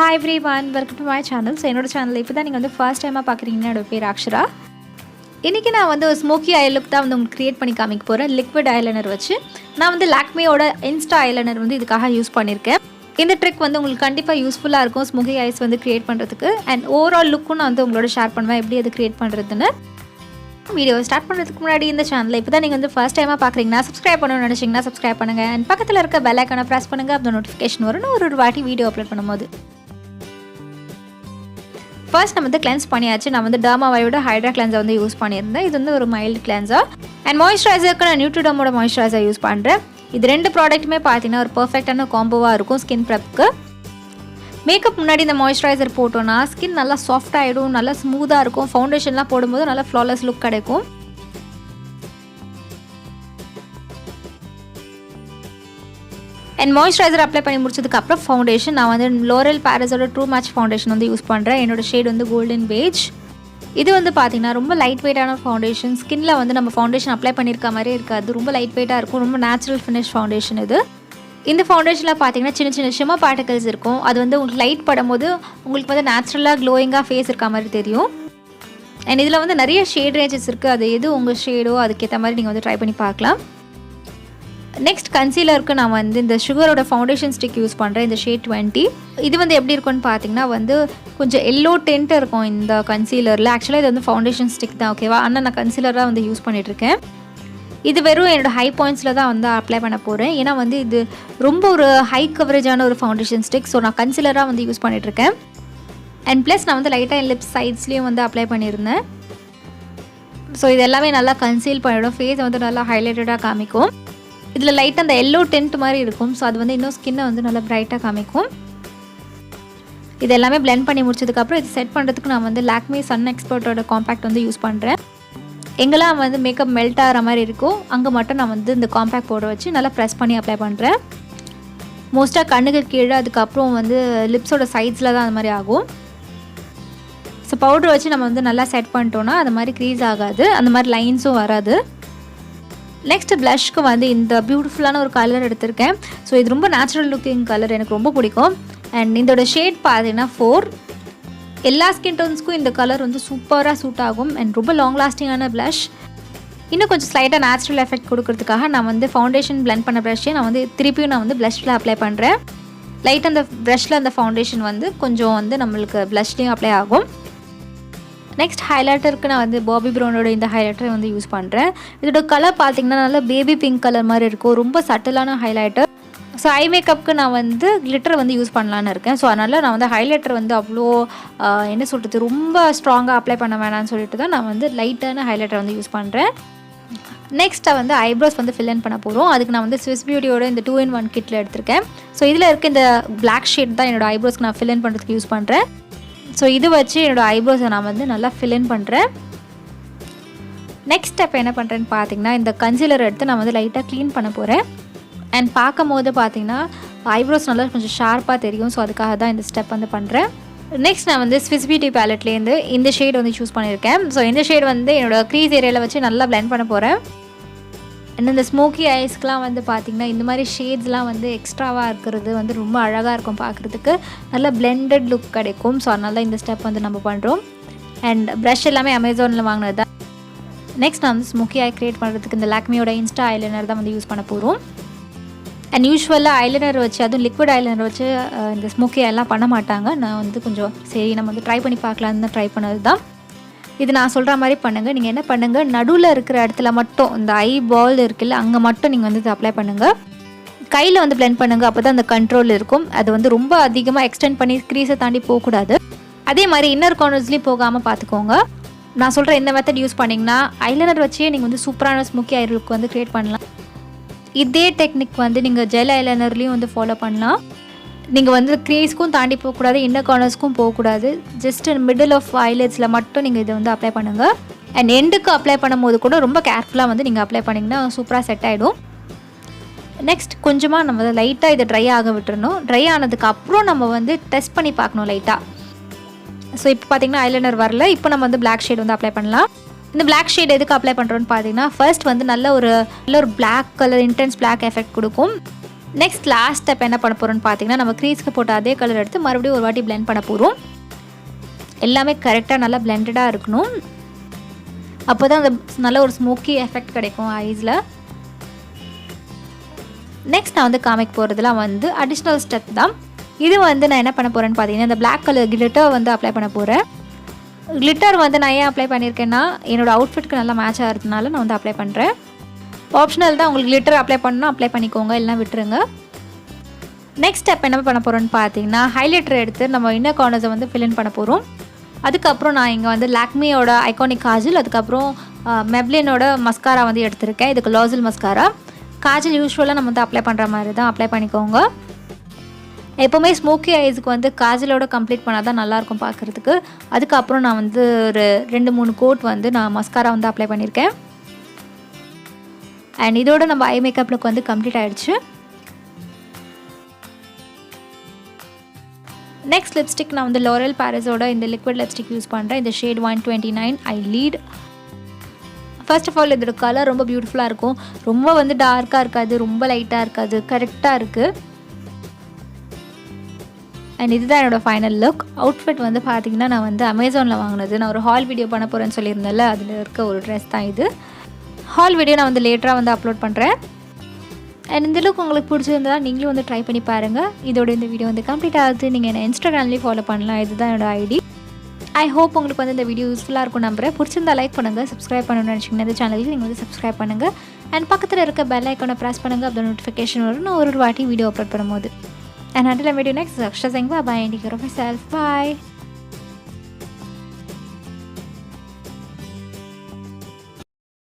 Hi everyone, welcome to my channel. So என்னோட channel இப்போ தான் நீங்கள் வந்து ஃபர்ஸ்ட் டைமாக பார்க்குறீங்கன்னா என்னோட பேர் அக்ஷரா. இன்றைக்கி நான் வந்து ஒரு ஸ்மோக்கி ஐ லுக் தான் வந்து உங்களுக்கு க்ரியேட் பண்ணி காமிக்க போகிறேன். லிக்விட் ஐலைனர் வச்சு நான் வந்து லாக்மேயோட இன்ஸ்டா ஐலைனர் வந்து இதுக்காக யூஸ் பண்ணியிருக்கேன். இந்த ட்ரிக் வந்து உங்களுக்கு கண்டிப்பாக யூஸ்ஃபுல்லாக இருக்கும் ஸ்மோக்கி ஐஸ் வந்து க்ரியேட் பண்ணுறதுக்கு. அண்ட் ஓவரால் லுக்கும் நான் வந்து உங்களோட ஷேர் பண்ணுவேன் எப்படி அது க்ரியேட் பண்ணுறதுன்னு. வீடியோ ஸ்டார்ட் பண்ணுறதுக்கு முன்னாடி இந்த சேனலில் இப்போ தான் நீங்கள் வந்து ஃபர்ஸ்ட் டைமாக பார்க்குறீங்கன்னா சப்ஸ்கிரைப் பண்ணணும்னு நினச்சிங்கன்னா சப்ஸ்கிரைப் பண்ணுங்கள். அண்ட் பக்கத்தில் இருக்க பெல் ஐக்கானை ப்ரெஸ் பண்ணுங்கள். அப்போ நோட்டிஃபிகேஷன் வரும் ஒரு வாட்டி வீடியோ அப்லோட் பண்ணும்போது. ஃபர்ஸ்ட் நம்ம வந்து கிளென்ஸ் பண்ணியாச்சு. நான் வந்து Dermavive Hydra கிளென்ஸை வந்து யூஸ் பண்ணியிருந்தேன். இது வந்து ஒரு மைல்டு கிளென்ஸர். அண்ட் மாய்ஸ்சரைசருக்கு நான் Neutridermோட மாய்ஸ்சரைசர் யூஸ் பண்ணுறேன். இது ரெண்டு ப்ராடக்ட்டுமே பார்த்தீங்கன்னா ஒரு பர்ஃபெக்டான காம்போவாக இருக்கும் ஸ்கின் ப்ரெப்க்கு. மேக்கப் முன்னாடி இந்த மாய்ஸ்சரைசர் போட்டோன்னா ஸ்கின் நல்லா சாஃப்ட் ஆகிடும், நல்லா ஸ்மூத்தாக இருக்கும். ஃபவுண்டேஷன்லாம் போடும்போது நல்லா ஃப்ளாலெஸ் லுக் கிடைக்கும். அண்ட் மாய்ஸ்சரைசர் அப்ளை பண்ணி முடிச்சதுக்கப்புறம் ஃபவுண்டேஷன் நான் வந்து Loreal Paris True match foundation வந்து யூஸ் பண்ணுறேன். என்னோடய ஷேட் வந்து கோல்டன் beige. இது வந்து பார்த்திங்கன்னா ரொம்ப லைட் வெயிட்டான ஃபவுண்டேஷன். ஸ்கின்னில் வந்து நம்ம ஃபவுண்டேஷன் அப்ளை பண்ணியிருக்க மாதிரி இருக்காது, ரொம்ப லைட் வெயிட்டாக இருக்கும். ரொம்ப நேச்சுரல் ஃபினிஷ் ஃபவுண்டேஷன் இது. இந்த ஃபவுண்டேஷனில் பார்த்தீங்கன்னா சின்ன சின்ன ஷிம்மர் பார்ட்டிகல்ஸ் இருக்கும். அது வந்து உங்களுக்கு லைட் படும்போது உங்களுக்கு வந்து நேச்சுரலாக க்ளோயிங்காக ஃபேஸ் இருக்க மாதிரி தெரியும். அண்ட் இதில் வந்து நிறைய ஷேட் ரேஞ்சஸ் இருக்குது. அது எது உங்கள் ஷேடோ அதுக்கேற்ற மாதிரி நீங்கள் வந்து ட்ரை பண்ணி பார்க்கலாம். நெக்ஸ்ட் கன்சீலருக்கு நான் வந்து இந்த சுகரோட ஃபவுண்டேஷன் ஸ்டிக் யூஸ் பண்ணுறேன். இந்த ஷேட் 20. இது வந்து எப்படி இருக்கும்னு பார்த்தீங்கன்னா வந்து கொஞ்சம் எல்லோ டென்ட் இருக்கும் இந்த கன்சீலரில். ஆக்சுவலாக இது வந்து ஃபவுண்டேஷன் ஸ்டிக் தான், ஓகேவா? ஆனால் நான் கன்சீலராக வந்து யூஸ் பண்ணிகிட்ருக்கேன். இது வெறும் என்னோடய ஹை பாயிண்ட்ஸில் தான் வந்து அப்ளை பண்ண போகிறேன். ஏன்னா வந்து இது ரொம்ப ஒரு ஹை கவரேஜான ஒரு ஃபவுண்டேஷன் ஸ்டிக். ஸோ நான் கன்சீலராக வந்து யூஸ் பண்ணிகிட்ருக்கேன். அண்ட் ப்ளஸ் நான் வந்து லைட்டாக என் லிப்ஸ் சைட்ஸ்லேயும் வந்து அப்ளை பண்ணியிருந்தேன். ஸோ இது எல்லாமே நல்லா கன்சீல் பண்ணிவிடும். ஃபேஸை வந்து நல்லா ஹைலைட்டடாக காமிக்கும். இதில் லைட்டாக அந்த எல்லோ டென்ட் மாதிரி இருக்கும். ஸோ அது வந்து இன்னும் ஸ்கின்னை வந்து நல்லா ப்ரைட்டாக காமிக்கும். இது எல்லாமே பிளெண்ட் பண்ணி முடிச்சதுக்கப்புறம் இது செட் பண்ணுறதுக்கு நான் வந்து லாக்மே சன் எக்ஸ்பர்ட்டோட காம்பேக்ட் வந்து யூஸ் பண்ணுறேன். எங்கெல்லாம் வந்து மேக்கப் மெல்ட் ஆகிற மாதிரி இருக்கும் அங்கே மட்டும் நான் வந்து இந்த காம்பேக்ட் பவுடர் வச்சு நல்லா ப்ரெஸ் பண்ணி அப்ளை பண்ணுறேன். மோஸ்ட்டாக கண்ணுக்கு கீழே, அதுக்கப்புறம் வந்து லிப்ஸோட சைட்ஸில் தான் அது மாதிரி ஆகும். ஸோ பவுடர் வச்சு நம்ம வந்து நல்லா செட் பண்ணிட்டோன்னா அது மாதிரி க்ரீஸ் ஆகாது, அந்த மாதிரி லைன்ஸும் வராது. நெக்ஸ்ட் ப்ளஷ்க்கு வந்து இந்த பியூட்டிஃபுல்லான ஒரு கலர் எடுத்திருக்கேன். ஸோ இது ரொம்ப நேச்சுரல் லுக்கிங் கலர், எனக்கு ரொம்ப பிடிக்கும். அண்ட் இதோட ஷேட் பார்த்தீங்கன்னா 4. எல்லா ஸ்கின் டோன்ஸ்க்கும் இந்த கலர் வந்து சூப்பராக சூட் ஆகும். அண்ட் ரொம்ப லாங் லாஸ்டிங்கான ப்ளஷ். இன்னும் கொஞ்சம் ஸ்லைட்டாக நேச்சுரல் எஃபெக்ட் கொடுக்கறதுக்காக நான் வந்து ஃபவுண்டேஷன் பிளெண்ட் பண்ண ப்ரஷ்ஷே நான் வந்து திருப்பியும் நான் வந்து ப்ளஷில் அப்ளை பண்ணுறேன். லைட் அந்த ப்ரஷில் அந்த ஃபவுண்டேஷன் வந்து கொஞ்சம் வந்து நம்மளுக்கு ப்ளஷ்லேயும் அப்ளை ஆகும். நெக்ஸ்ட் ஹைலைட்டருக்கு நான் வந்து பாபி ப்ரௌனோட இந்த ஹைலைட்டரை வந்து யூஸ் பண்ணுறேன். இதோட கலர் பார்த்திங்கன்னா நல்லா பேபி பிங்க் கலர் மாதிரி இருக்கும். ரொம்ப சட்டிலான ஹைலைட்டர். ஸோ ஐ மேக்கப்புக்கு நான் வந்து கிளிட்டர் வந்து யூஸ் பண்ணலான்னு இருக்கேன். ஸோ அதனால் நான் வந்து ஹைலைட்டர் வந்து அவ்வளோ என்ன சொல்கிறது ரொம்ப ஸ்ட்ராங்காக அப்ளை பண்ண வேணாம்னு சொல்லிட்டு தான் நான் வந்து லைட்டான ஹைலைட்டர் வந்து யூஸ் பண்ணுறேன். நெக்ஸ்ட்டாக வந்து ஐப்ரோஸ் வந்து ஃபில் இன் பண்ண போகிறோம். அதுக்கு நான் வந்து ஸ்விஸ் பியூட்டியோட இந்த 2-in-1 கிட்டில் எடுத்திருக்கேன். ஸோ இதில் இருக்க இந்த பிளாக் ஷேட் தான் என்னோடய ஐப்ரோஸ்க்கு நான் ஃபில் இன் பண்ணுறதுக்கு யூஸ் பண்ணுறேன். ஸோ இது வச்சு என்னோடய ஐப்ரோஸை நான் வந்து நல்லா ஃபில் இன் பண்ணுறேன். நெக்ஸ்ட் ஸ்டெப் என்ன பண்ணுறேன்னு பார்த்தீங்கன்னா இந்த கன்சீலர் எடுத்து நான் வந்து லைட்டாக க்ளீன் பண்ண போகிறேன். அண்ட் பார்க்கும் போது பார்த்தீங்கன்னா ஐப்ரோஸ் நல்லா கொஞ்சம் ஷார்ப்பாக தெரியும். ஸோ அதுக்காக தான் இந்த ஸ்டெப் வந்து பண்ணுறேன். நெக்ஸ்ட் நான் வந்து ஸ்விஸ் பியூட்டி பேலட்லேருந்து இந்த ஷேட் வந்து சூஸ் பண்ணியிருக்கேன். ஸோ இந்த ஷேட் வந்து என்னோடய க்ரீஸ் ஏரியாவில் வச்சு நல்லா பிளெண்ட் பண்ண போகிறேன். அண்ட் இந்த ஸ்மோக்கி ஐஸ்க்கெலாம் வந்து பார்த்திங்கன்னா இந்த மாதிரி ஷேட்ஸ்லாம் வந்து எக்ஸ்ட்ராவாக இருக்கிறது வந்து ரொம்ப அழகாக இருக்கும் பார்க்குறதுக்கு. நல்லா பிளெண்டட் லுக் கிடைக்கும். ஸோ அதனால தான் இந்த ஸ்டெப் வந்து நம்ம பண்ணுறோம். அண்ட் ப்ரஷ் எல்லாமே அமேசானில் வாங்கினது தான். நெக்ஸ்ட் நான் வந்து ஸ்மோக்கி ஐ க்ரியேட் பண்ணுறதுக்கு இந்த லாக்மேயோட இன்ஸ்டா ஐலைனர் தான் வந்து யூஸ் பண்ண போகிறோம். அண்ட் யூஸ்வலாக ஐலைனர் வச்சு, அதுவும் லிக்விட் ஐலைனர் வச்சு இந்த ஸ்மோக்கி எல்லாம் பண்ண மாட்டாங்க. நான் வந்து கொஞ்சம் சரி நம்ம வந்து ட்ரை பண்ணி பார்க்கலான்னு தான் ட்ரை பண்ணது தான். இது நான் சொல்கிற மாதிரி பண்ணுங்கள். நீங்கள் என்ன பண்ணுங்கள், நடுவில் இருக்கிற இடத்துல மட்டும் இந்த ஐ பால் இருக்குல்ல அங்கே மட்டும் நீங்கள் வந்து இது அப்ளை பண்ணுங்கள். கையில் வந்து பிளெண்ட் பண்ணுங்கள், அப்போ தான் அந்த கண்ட்ரோல் இருக்கும். அது வந்து ரொம்ப அதிகமாக எக்ஸ்டெண்ட் பண்ணி க்ரீஸை தாண்டி போகக்கூடாது. அதே மாதிரி இன்னர் கார்னர்ஸ்லேயும் போகாமல் பார்த்துக்கோங்க. நான் சொல்கிற இந்த மெத்தட் யூஸ் பண்ணிங்கன்னா ஐலைனர் வச்சே நீங்கள் வந்து சூப்பரான ஸ்மோக்கி ஐ லுக் வந்து க்ரியேட் பண்ணலாம். இதே டெக்னிக் வந்து நீங்கள் ஜெல் ஐலைனர்லேயும் வந்து ஃபாலோ பண்ணலாம். நீங்கள் வந்து க்ரீஸ்க்கும் தாண்டி போகக்கூடாது, இன்னர் கார்னர்ஸ்க்கும் போகக்கூடாது. ஜஸ்ட் மிடில் ஆஃப் ஐலைட்ஸில் மட்டும் நீங்கள் இதை வந்து அப்ளை பண்ணுங்கள். அண்ட் எண்டுக்கு அப்ளை பண்ணும்போது கூட ரொம்ப கேர்ஃபுல்லாக வந்து நீங்கள் அப்ளை பண்ணிங்கன்னா சூப்பராக செட் ஆகிடும். நெக்ஸ்ட் கொஞ்சமாக நம்ம லைட்டாக இதை ட்ரை ஆக விட்டுறணும். ட்ரை ஆனதுக்கு அப்புறம் நம்ம வந்து டெஸ்ட் பண்ணி பார்க்கணும் லைட்டாக. ஸோ இப்போ பார்த்திங்கன்னா ஐலைனர் வரல. இப்போ நம்ம வந்து பிளாக் ஷேட் வந்து அப்ளை பண்ணலாம். இந்த பிளாக் ஷேட் எதுக்கு அப்ளை பண்ணுறோன்னு பார்த்தீங்கன்னா ஃபர்ஸ்ட் வந்து நல்ல ஒரு black colour intense black effect கொடுக்கும். நெக்ஸ்ட் லாஸ்ட் ஸ்டெப் என்ன பண்ண போகிறோன்னு பார்த்தீங்கன்னா, நம்ம க்ரீஸ்க்கு போட்ட அதே கலர் எடுத்து மறுபடியும் ஒரு வாட்டி பிளெண்ட் பண்ண போகிறோம். எல்லாமே கரெக்டாக நல்லா பிளெண்டடாக இருக்கணும். அப்போ தான் அந்த நல்ல ஒரு ஸ்மோக்கி எஃபெக்ட் கிடைக்கும் ஐஸில். நெக்ஸ்ட் நான் வந்து காமிக்க போகிறதுலாம் வந்து அடிஷ்னல் ஸ்டெப் தான். இது வந்து நான் என்ன பண்ண போகிறேன்னு பார்த்தீங்கன்னா, இந்த பிளாக் கலர் கிளிட்டர் வந்து அப்ளை பண்ண போகிறேன். கிளிட்டர் வந்து நான் ஏன் அப்ளை பண்ணியிருக்கேன்னா, என்னோடய அவுட்ஃபிட்க்கு நல்லா மேட்ச் ஆகிறதுனால நான் வந்து அப்ளை பண்ணுறேன். ஆப்ஷனல் தான், உங்களுக்கு கிளிட்டர் அப்ளை பண்ணணும் அப்ளை பண்ணிக்கோங்க, இல்லைனா விட்டுருங்க. நெக்ஸ்ட் ஸ்டெப் என்ன பண்ண போகிறோன்னு பார்த்தீங்கன்னா, ஹைலைட்டர் எடுத்து நம்ம இன்னர் கார்னர்ஸை வந்து ஃபில் பண்ண போகிறோம். அதுக்கப்புறம் நான் இங்கே வந்து லாக்மியோட ஐகானிக் காஜல், அதுக்கப்புறம் மெப்ளினோட மஸ்காரா வந்து எடுத்திருக்கேன். இதுக்கு லாசல் மஸ்காரா. காஜல் யூஸ்வலாக நம்ம வந்து அப்ளை பண்ணுற மாதிரி தான் அப்ளை பண்ணிக்கோங்க. எப்போவுமே ஸ்மோக்கி ஐஸுக்கு வந்து காஜலோட கம்ப்ளீட் பண்ணால் தான் நல்லாயிருக்கும் பார்க்குறதுக்கு. அதுக்கப்புறம் நான் வந்து ஒரு 2-3 கோட் வந்து நான் மஸ்காரா வந்து அப்ளை பண்ணியிருக்கேன். அண்ட் இதோட நம்ம ஐ மேக்கப் லுக் வந்து கம்ப்ளீட் ஆகிடுச்சு. நெக்ஸ்ட் லிப்ஸ்டிக் நான் வந்து Loreal Parisோட இந்த லிக்விட் லிப்ஸ்டிக் யூஸ் பண்ணுறேன். இந்த ஷேட் 129 ஐ லீட். ஃபர்ஸ்ட் ஆஃப் ஆல் இதோட கலர் ரொம்ப பியூட்டிஃபுல்லாக இருக்கும். ரொம்ப வந்து டார்க்காக இருக்காது, ரொம்ப லைட்டாக இருக்காது, கரெக்டாக இருக்குது. அண்ட் இதுதான் என்னோடய ஃபைனல் லுக். அவுட்ஃபிட் வந்து பார்த்திங்கன்னா, நான் வந்து அமேசானில் வாங்கினது. நான் ஒரு ஹால் வீடியோ பண்ண போகிறேன்னு சொல்லியிருந்தேன்ல, அதில் இருக்க ஒரு ட்ரெஸ் தான் இது. ஹால் வீடியோ நான் வந்து லேட்டராக வந்து அப்லோட் பண்ணுறேன். அண்ட் இந்த லுக் உங்களுக்கு பிடிச்சிருந்தா நீங்களும் வந்து ட்ரை பண்ணி பாருங்கள். இதோட இந்த வீடியோ வந்து கம்ப்ளீட் ஆகுது. நீங்கள் என்ன இன்ஸ்டாகிராம்லேயும் ஃபாலோ பண்ணலாம். இதுதான் என்னோடய ஐடி. ஐ ஹோப் உங்களுக்கு வந்து இந்த வீடியோ யூஸ்ஃபுல்லாக இருக்கும் நம்புறேன். பிடிச்சிருந்தா லைக் பண்ணுங்கள். சப்ஸ்கிரைப் பண்ணணும்னு நினச்சிங்கன்னா இந்த சேனலுக்கு நீங்கள் வந்து சப்ஸ்கிரைப் பண்ணுங்கள். அண்ட் பக்கத்தில் இருக்க பெல் ஐக்கானை ப்ரெஸ் பண்ணுங்கள். அப்போ நோட்டிஃபிகேஷன் வரும் நான் ஒரு வாட்டி வீடியோ அப்லோட் பண்ணும்போது. And until I meet you next, Akshara saying bye bye and take care of yourself. Bye.